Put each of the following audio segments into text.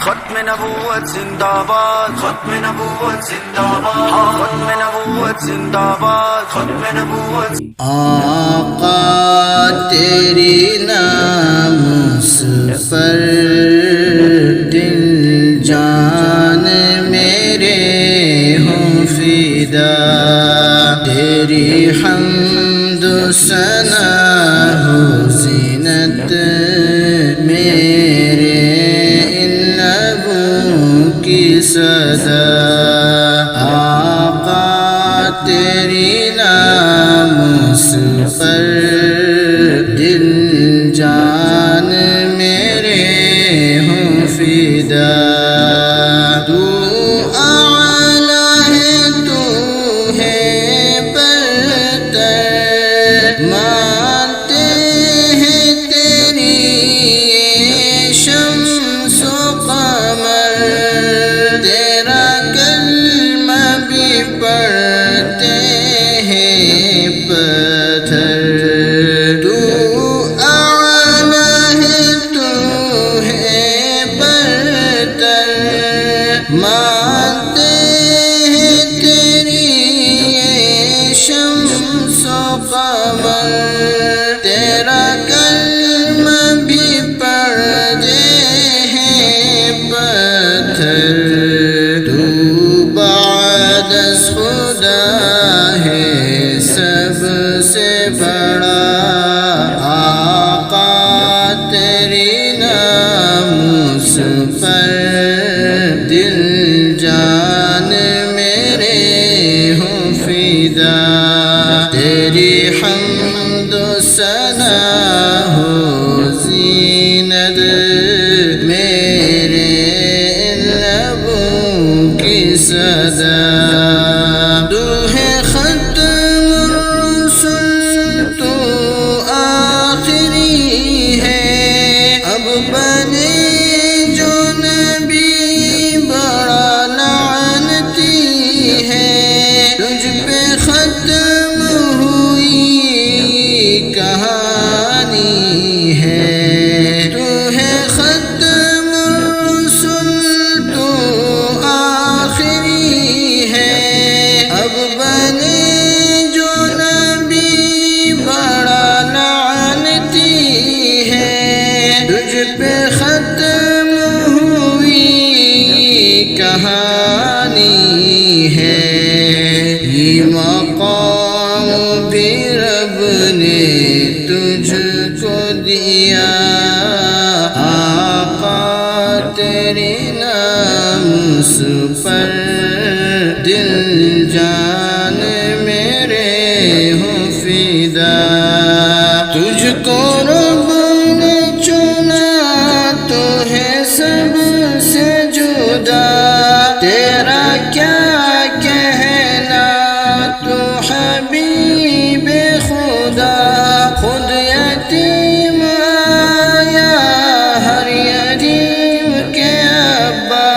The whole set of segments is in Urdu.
ختم نبوت زندہ باد، ختم نبوت زندہ باد، ختم نبوت زندہ باد، ختم نبوت۔ آقا تیری ناموس پر دل جان میرے ہوں فدا، تیری حمد و ثنا ہو زینت میرے ان لبوں کی صدا۔ آقا تیری ناموس پر دل جان میرے ہوں فدا، تو اعلیٰ ہے تو ہے برتر، مانتے ہیں تیری یہ شمس و قمر، تیرا کلمہ بھی پڑھتے ہیں پتھر، تو اعلیٰ ہے تو ہے برتر، مانتے ہیں تیری یہ شمس و قمر، تیرا کلمہ بھی پڑھتے ہیں پتھر، تو بعد از خدا ہے سب سے بڑا۔ آقا تیری ناموس پر دل جان میرے ہوں فدا، تیری حمد و ثنا ہو زینت میرے ان لبوں کی صدا۔ تو ہے ختم الرسل تو آخری ہے، اب بنے جو نبی بڑا لعنتی ہے، تجھ پہ ختم ہوئی کہانی ہے، تو ہے ختم الرسل تو آخری ہے، اب بنے جو نبی بڑا لعنتی ہے، تجھ پہ ختم ہوئی کہانی ہے، یہ مقام بھی رب نے تجھ کو دیا۔ آقا تیری ناموس پر دل جان میرے ہوں فدا، تجھ کو رب نے چنا تو ہے سب سے جدا، تیرا کیا کہنا تو حبیب خدا، خود یتیم آیا ہر یتیم کے ابا،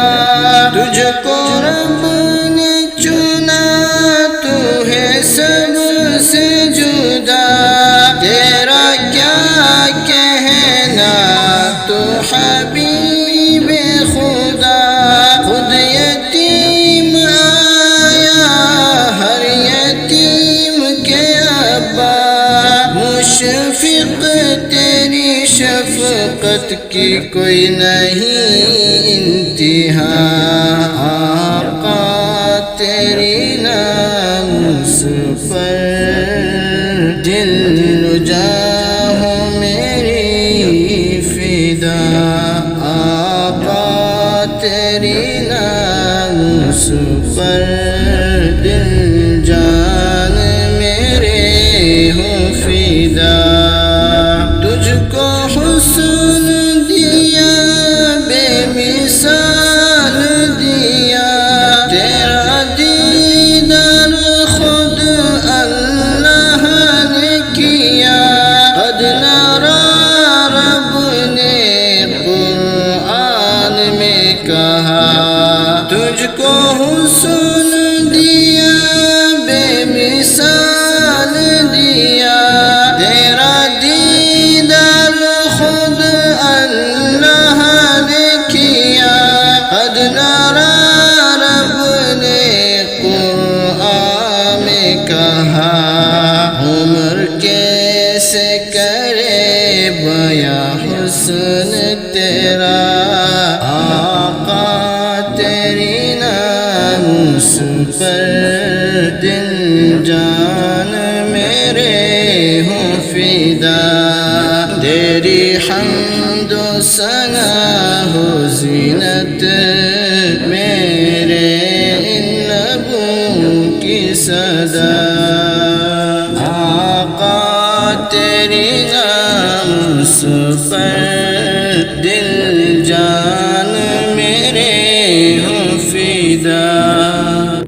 تجھ کو رب نے چنا تو ہے سب سے جدا، تیرا کیا کہنا تو حبیب خدا، خود یتیم آیا ہر یتیم کے ابا، مشفق تیری شفقت کی کوئی نہیں انتہا۔ آقا تیری ناموس پر دل و جاں ہو میری فدا، آقا تیری ناموس پر دل جان میرے ہوں فدا، تجھ کو حسن دیا بے مثال دیا، تیرا دیدار خود اللہ نے کیا، قد نرا رب نے قرآن میں کہا، تجھ کو حسن دیا بیا حسن تیرا آقا تیری ناموس پر دل جان میرے ہوں فدا تیری حمد و ثنا ہو زینت میرے ان لبوں کی صدا آقا تیری ناموس پر